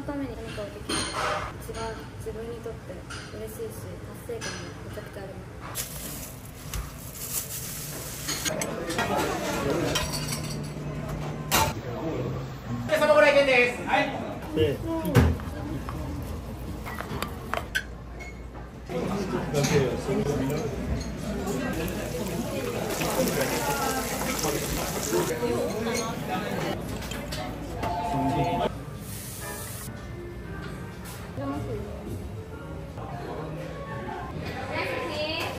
ために何かをできることが一番自分にとって嬉しいし、達成感もめちゃくちゃあります。皆様ご来店です。はい。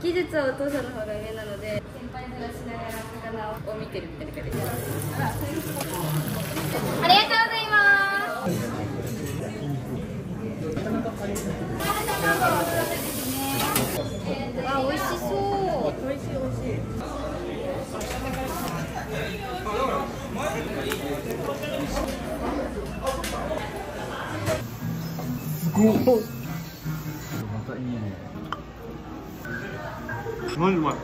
技術はお父さんの方が上なので、先輩ずらしながら魚を見てるみたいな感じです。ありがとうございます。あ、美味しそう。美味しい美味しい。すごい。またいいね。うまいうまい。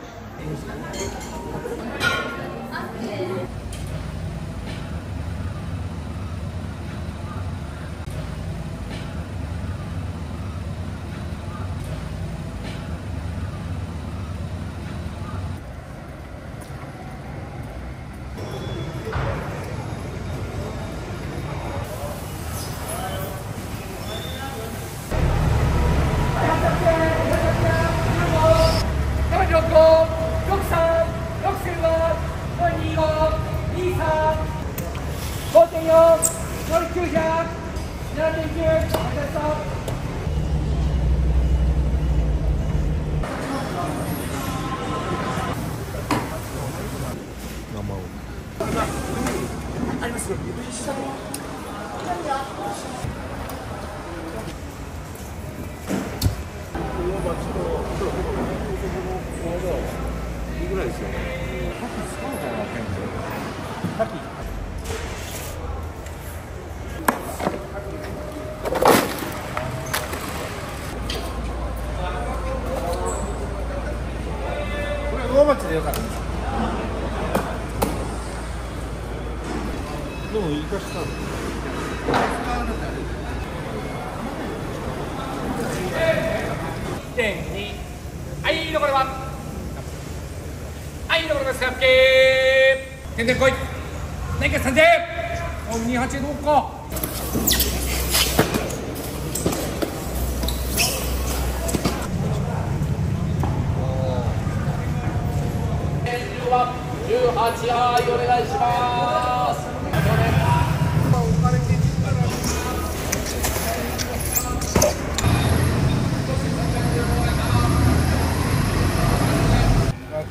ありますよ。いいぐらいですよね。カキ使うかな、店長。カキ。これ魚町でよかったです。でも、イカしたの。1.2。はい、残りは。はい、残ります。OK。点々来い。何か3点。28どうか。18、はい、お願いします。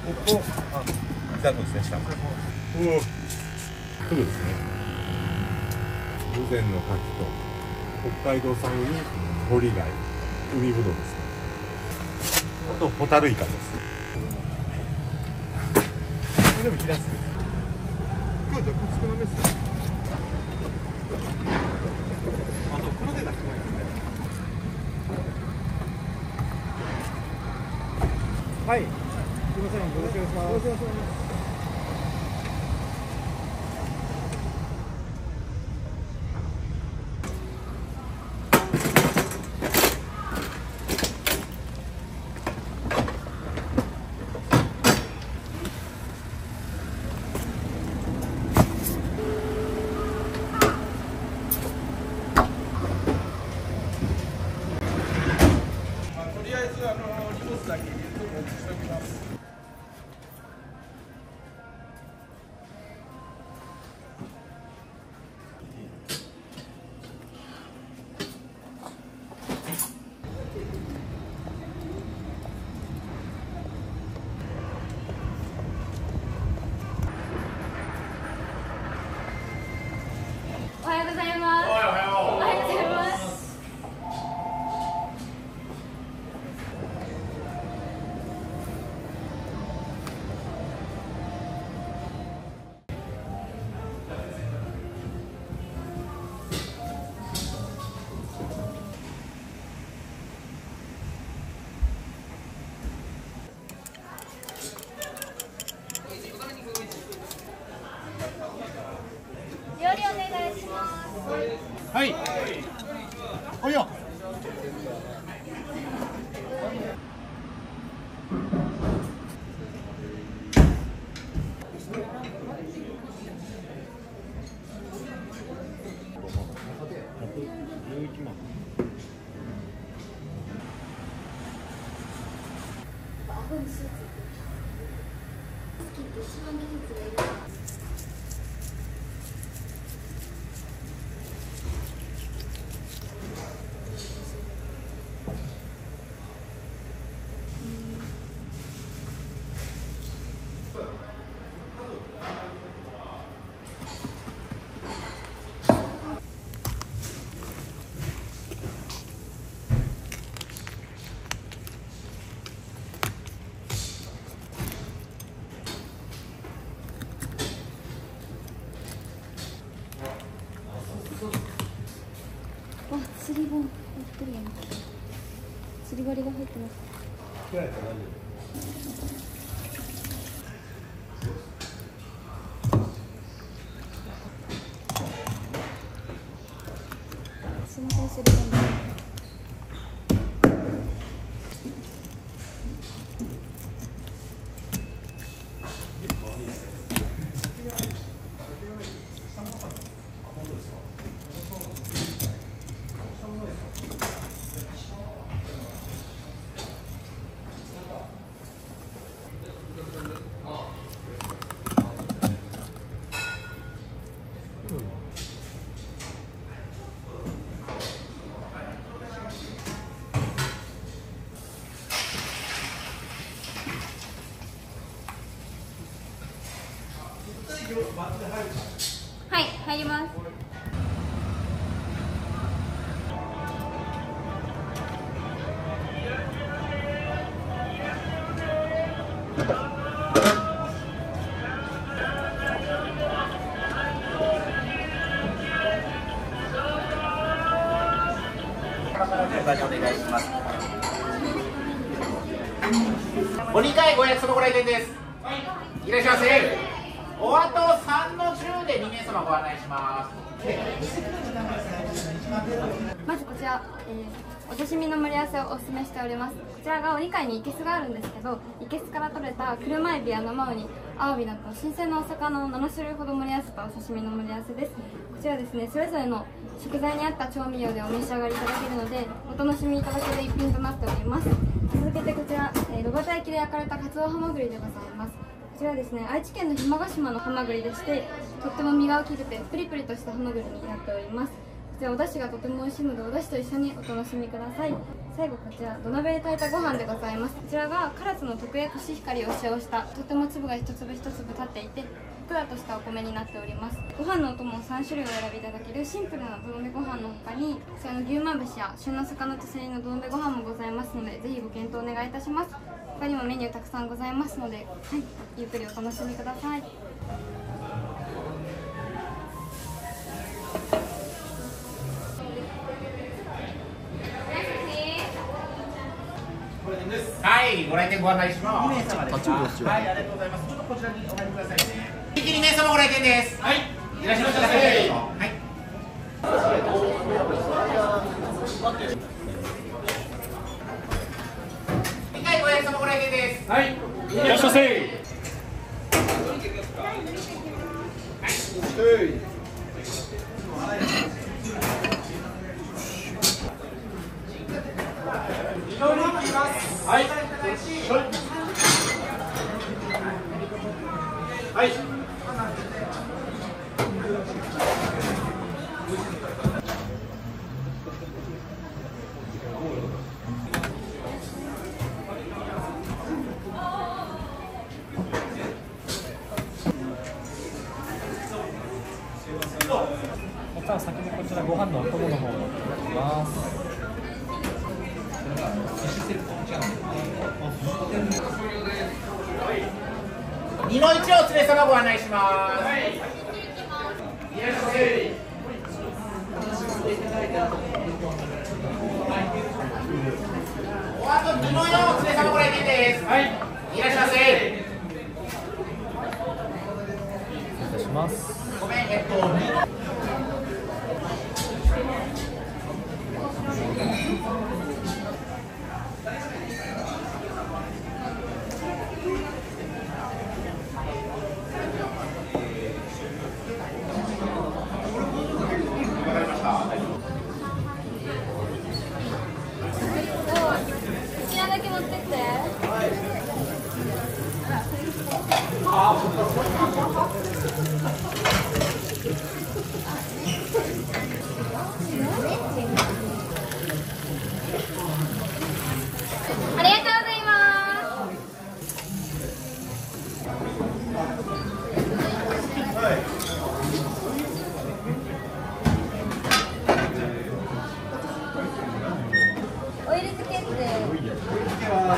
ここ、ザクですね、下。フグですね。豊前の牡蠣と北海道産堀貝、海ぶどうですね。あとホタルイカです。これでもヒラスです。今日じゃ少なめですね。あと黒でなくないですね。はい。すみません、よろしくお願いします。とりあえず荷物だけお持ちしておきます。おはようございます。おはようございます。料理お願いします。はい。来いよ。顎にスーツついてる。スキって一番技術がいるから。わ、釣り本入ってるやん。釣り針が入ってます。すみません、釣り本です。はい、入ります。お願いします。お2回ご約束ご来店です。いらっしゃいませ。おあと3の10で2名様ご案内します。まずこちら、お刺身の盛り合わせをお勧めしております。こちらがお2階に生けすがあるんですけど、生けすから取れた車エビや生ウニ、アワビなど新鮮なお魚を7種類ほど盛り合わせたお刺身の盛り合わせです。こちらですね、それぞれの食材に合った調味料でお召し上がりいただけるので、お楽しみいただける一品となっております。続けてこちら、炉端焼きで焼かれたカツオハマグリでございます。こちらですね、愛知県の日間賀島のハマグリでして、とっても身が大きくてプリプリとしたハマグリになっております。こちらお出汁がとても美味しいので、お出汁と一緒にお楽しみください。最後こちら土鍋で炊いたご飯でございます。こちらが唐津の特焼コシヒカリを使用した、とても粒が一粒一粒立っていて、ふっくらとしたお米になっております。ご飯のお供を3種類お選びいただけるシンプルなどどめご飯の他に、こちらの牛まぶしや旬の魚とセリのどどめご飯もございますので、ぜひご検討お願いいたします。他にもメニューたくさんございますので、はい、ゆっくりお楽しみください。はい、ご来店ご案内します。2名様ですか。はい、ありがとうございます。ちょっとこちらにお入りくださいね。2名様ご来店です。はい、いらっしゃいませ。はい。2回ご約束ご来店です。はい、いらっしゃいませ。はい。はい。じゃあ先にこちらご飯のお供の方をいただきます。2の1を連れ様ご案内します。はい。いらっしゃいませ。おあと2の4を連れ様ご来店です。はい。いらっしゃいませ。失礼いたします。ごめん、2のあ、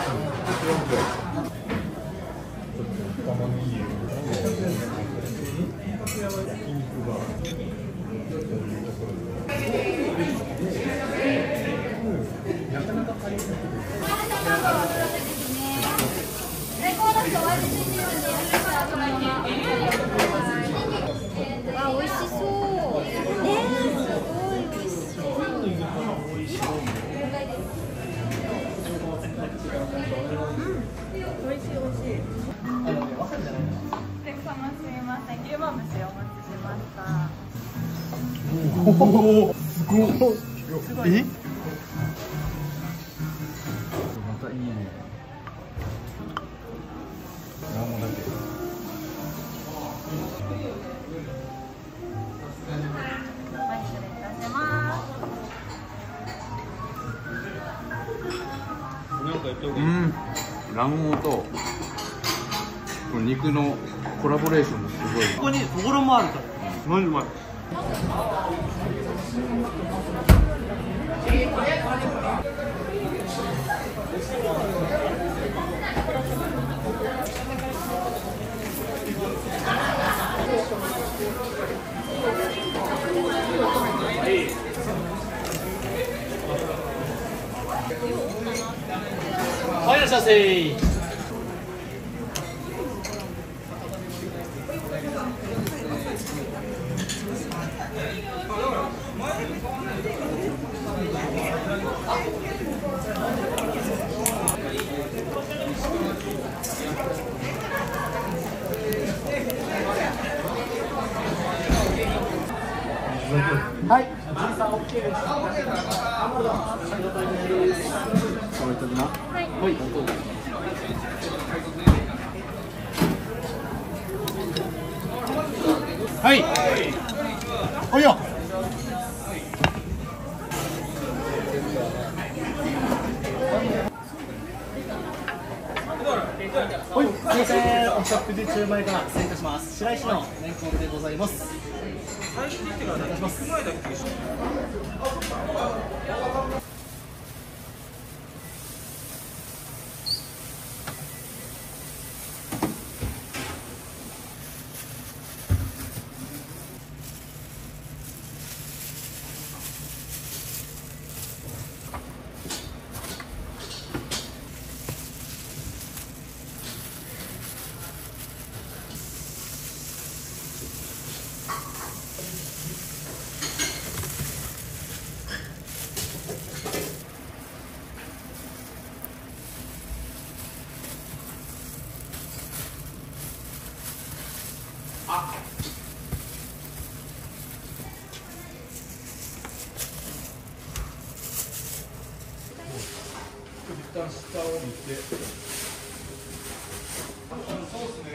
美味しそう。すごい美味しそう。美味しい。お客様すみません、牛万節お待ちしました。おお、すごい。え？またいいね。なんもだけ。はい、失礼いたします。卵黄とこの肉のコラボレーションもすごい。ここにところもあるから。すごいうまい。はい、いらっしゃいませ。はい、さん OK です。はい。おいよ。はい、すみません。お食事中前から失礼いたします。白石のレンコンでございます。最初に言ってからお願いします。一旦下を見て。そうですね。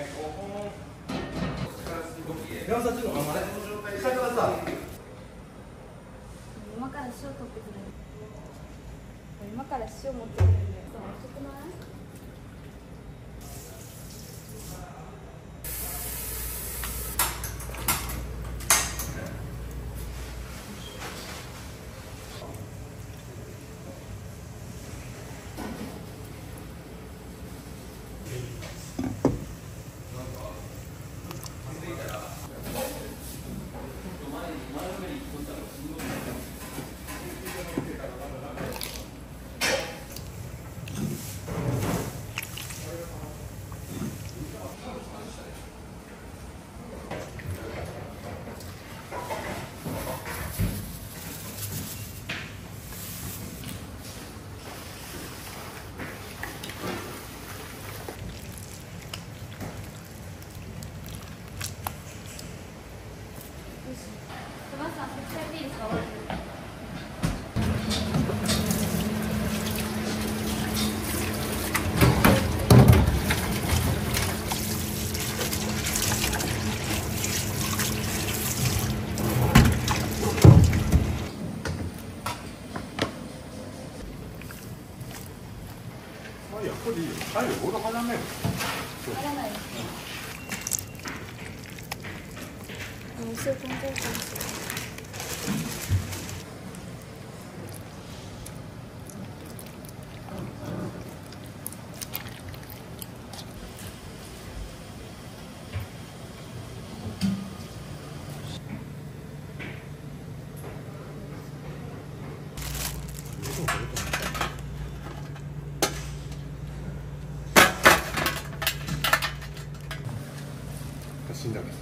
山里のままね。下からさ。今から塩取ってくれる。今から塩持ってくれるんで。遅くない？やっぱりいいよ。入るボール離める。入らない。塩コントロールかもしれない。死んだんです。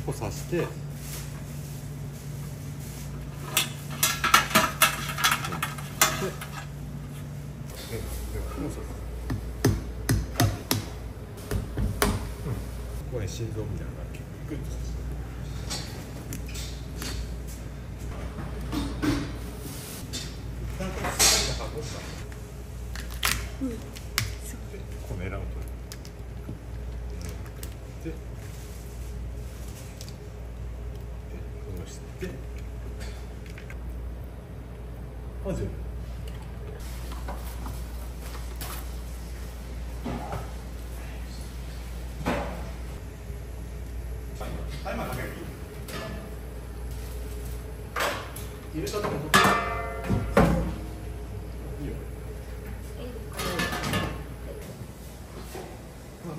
ここ刺して。ここに心臓みたいなのがグッと刺して。このエラを取る。で、こうして、まず。入れたとこ取っていいよ。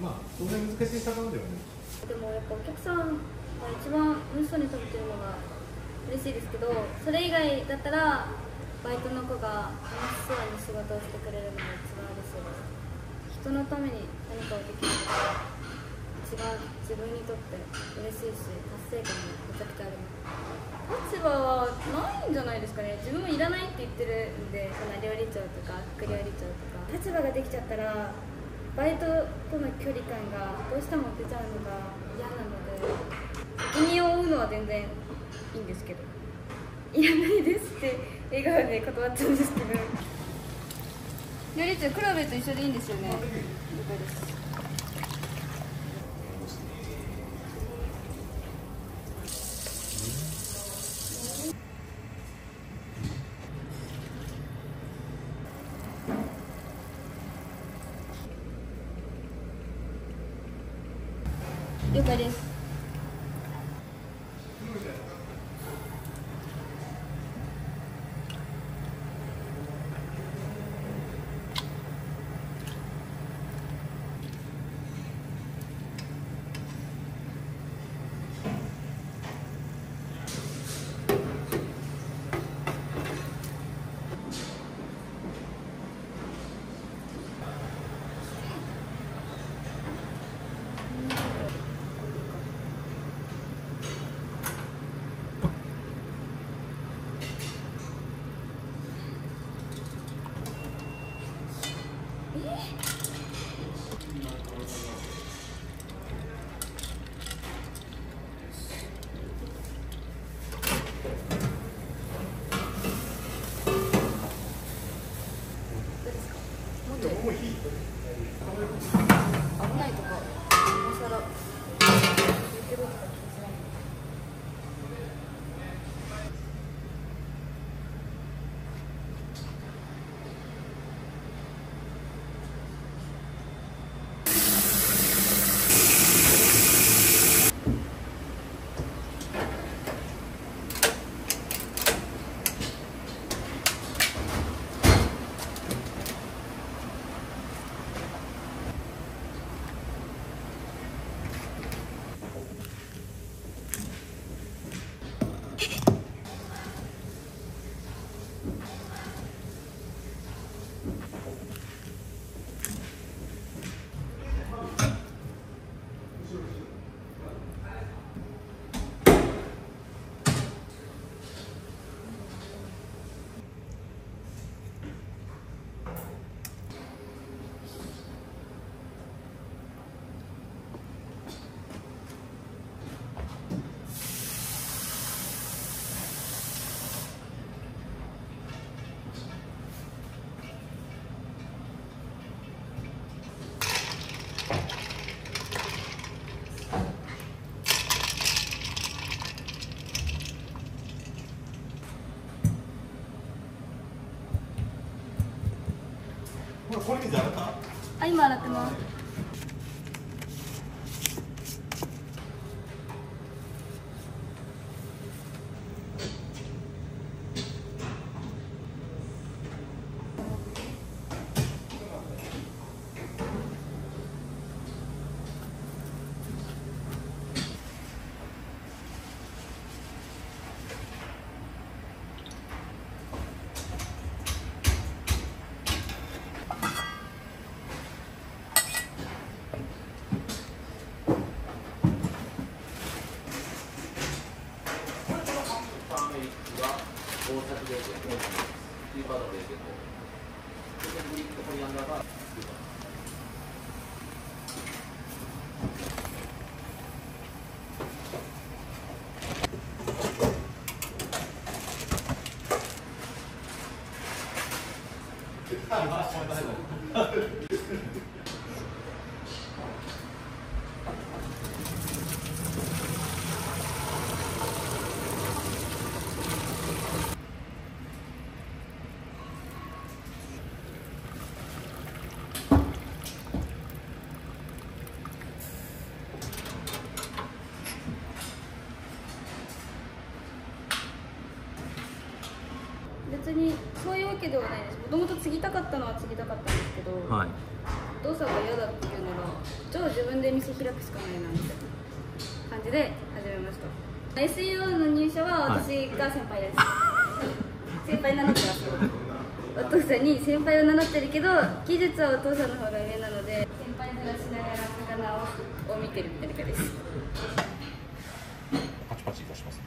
まあそんなに難しい魚ではない。でもやっぱお客さんが一番美味しそうに食べてるのが嬉しいですけど、それ以外だったらバイトの子が楽しそうに仕事をしてくれるのが一番嬉しいです。人のために何かをできるのが一番自分にとって嬉しいし、達成感もめちゃくちゃあります。立場はないんじゃないですかね。自分もいらないって言ってるんで、そんな料理長とか副料理長とか立場ができちゃったらバイトとの距離感がどうしても出ちゃうのが嫌なので、責任を負うのは全然いいんですけど、いらないですって笑顔で断っちゃうんですけど、料理長黒部と一緒でいいんですよね。了解です。了解です。危ないとか、今更言ってるとか気づらない。これ水洗った？あ、今洗ってます。別にそういうわけではないです。もともと継ぎたかったのは継ぎたかったんですけど、はい、お父さんが嫌だっていうのが、じゃあ自分で店開くしかないなみたいな感じで始めました。SEO の入社は私が先輩です。先輩名乗ってます。お父さんに先輩を名乗ってるけど、技術はお父さんの方が上なので、先輩ずらしながら魚を見てるみたいな感じです。パチパチいたしますね。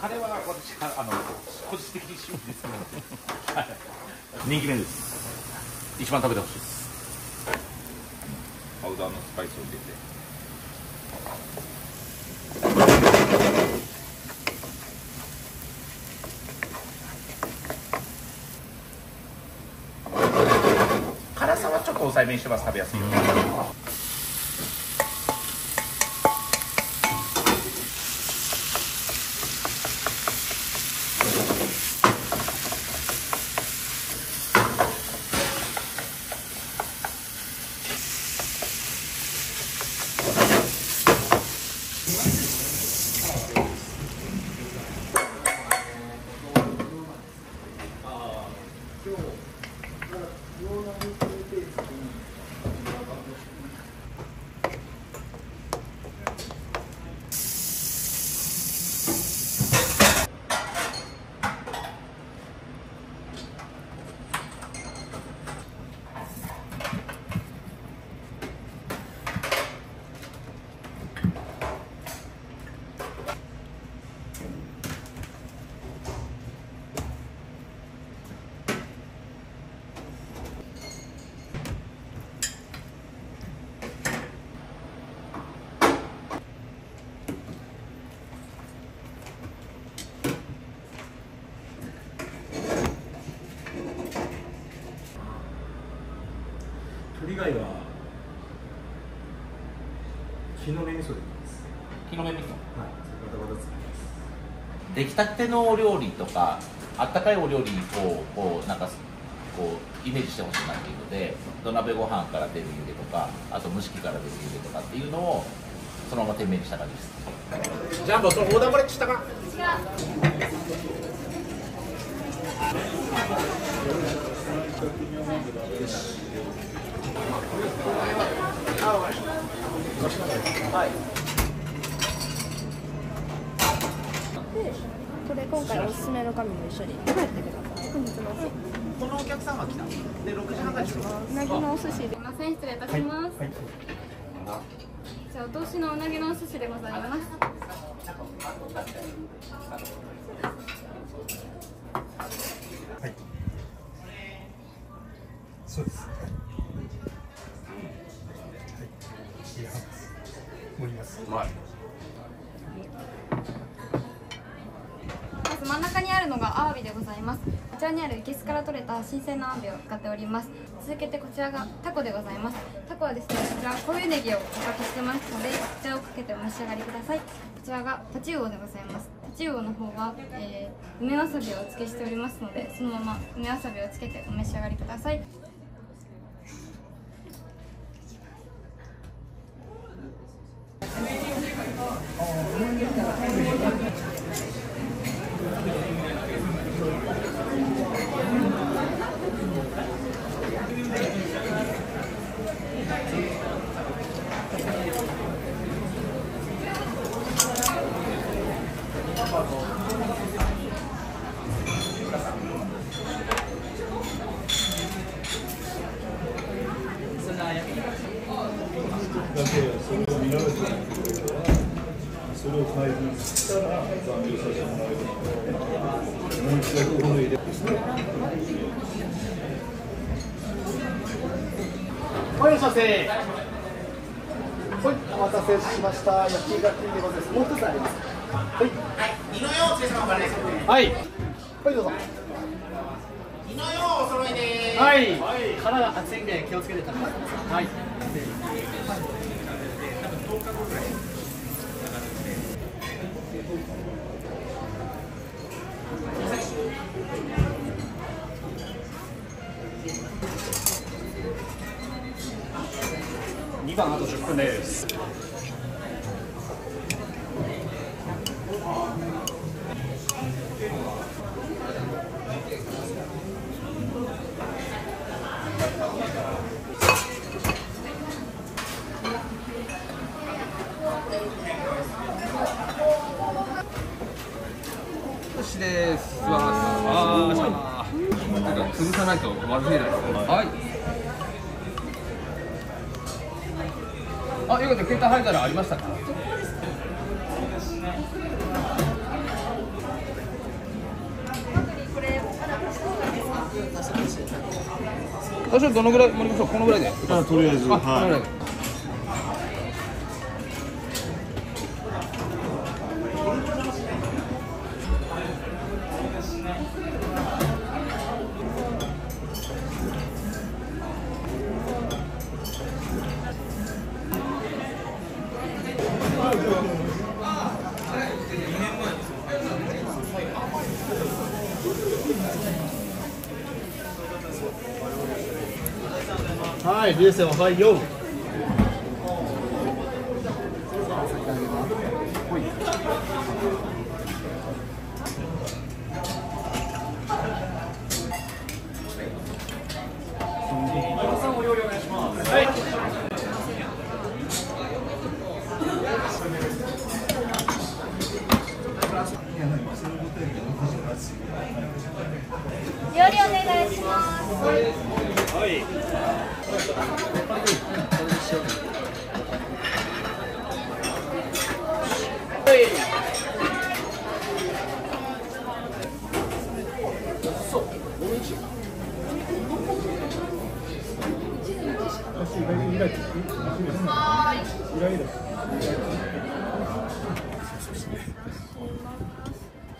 カレーは私個人的に趣味ですけど、人気メニューです。一番食べてほしいです。パウダーのスパイスを入れて。辛さはちょっと抑えめにしてます。食べやすいように。鶏貝は木の芽味噌でいきます。木の芽味噌。はい、バタバタ作ります。出来たてのお料理とか、あったかいお料理をなんかこうイメージしてほしいなっていうので、土鍋ご飯から出る湯気とか、あと蒸し器から出る湯気とかっていうのをそのまま店名にした感じです。ジャンボ、その横断ブレッジしたか。はい。で、これ今回おすすめの紙も一緒に帰ってください。本日のこのお客さんは来た。で、6時半からうなぎのお寿司すいません、失礼いたします。じゃあ、お通しのうなぎのお寿司でございます。はい。そうです。はい。いや、盛ります。うまい。まず真ん中にあるのがアワビでございます。こちらにある生けすから取れた新鮮なアワビを使っております。続けてこちらがタコでございます。タコはですね、こちら濃いネギをおかけしてますので、こちらをかけてお召し上がりください。こちらがタチウオでございます。タチウオの方は、梅わさびをお付けしておりますので、そのまま梅わさびをつけてお召し上がりください。じゃあ焼き肉それを開封したら残留させてもらえるので、もう一度ここで入れますね。はい、いらっしゃいませ。はい、お待たせしました。焼きガキでございます。もう一つあります。はい。二の用お連れ様からです。はい。はい、どうぞ。二の用お揃いです。はい。殻が熱いんで気をつけて食べてください。はい。2番あと10分です。よしです。ああ、潰さないとまずいです。はい。あ、よかった。携帯入ったらありましたか。私はどのぐらい盛りましょう。このぐらいで。とりあえず、このぐらいで。はい、流星おはよう。お料理お願いします。はい。料理お願いします。はい。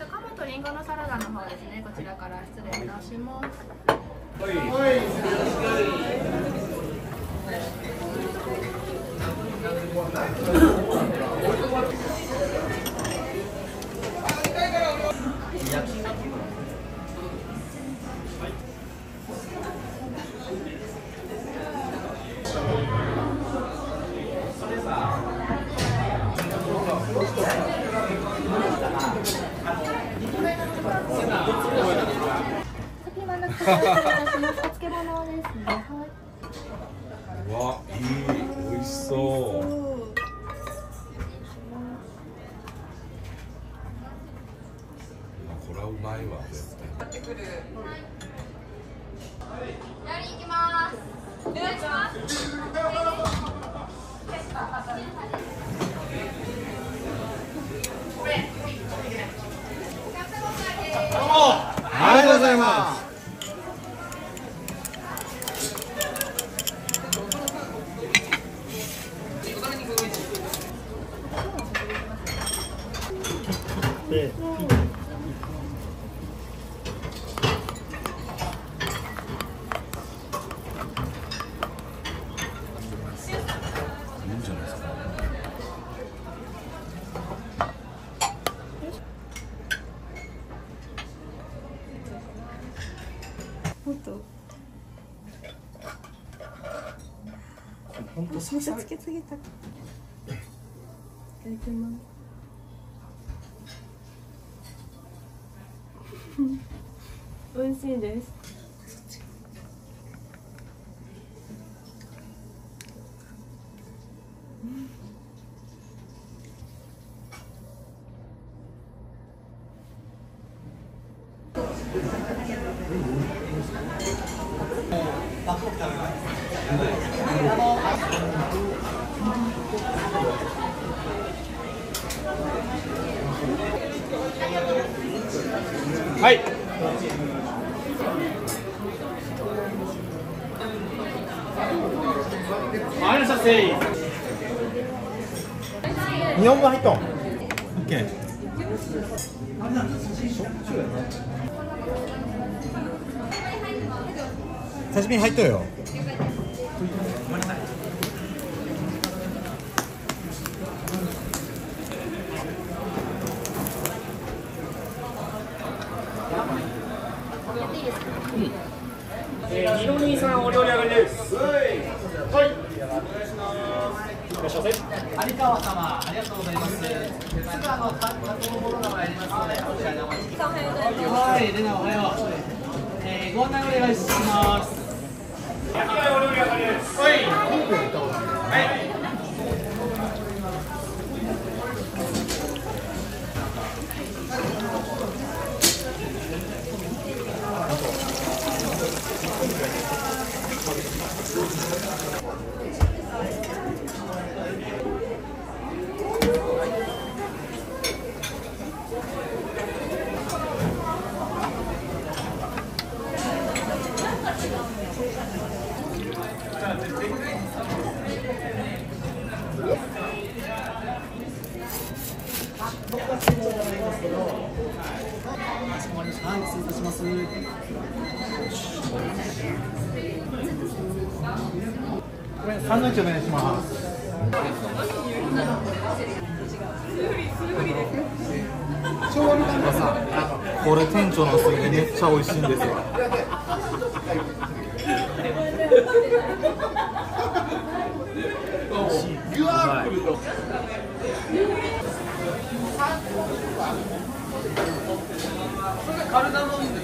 鴨とリンゴのサラダの方ですね。こちらから失礼いたします。お漬物ですね。はい。わ、いい、美味しそう。これはうまいわ、絶対。料理行きます。お願いします。ありがとうございます。もっともっとつけすぎた。いただきます。美味しいです。はい。はい、いらっしゃいませ。日本語入っとん。オッケー。刺身入っとよ。223お料理上がりです。はい。いらっしゃいませ。有川様、ありがとうございます。すぐ加工のものが参りますので、こちらにお待ちください。はい、レナおはよう。ご案内お願いします。お料理上がりです。はい。はい。はい、失礼いたします。サンドイッチお願いします。これ店長のおすすめでめっちゃ美味しいんですよ。カルダモン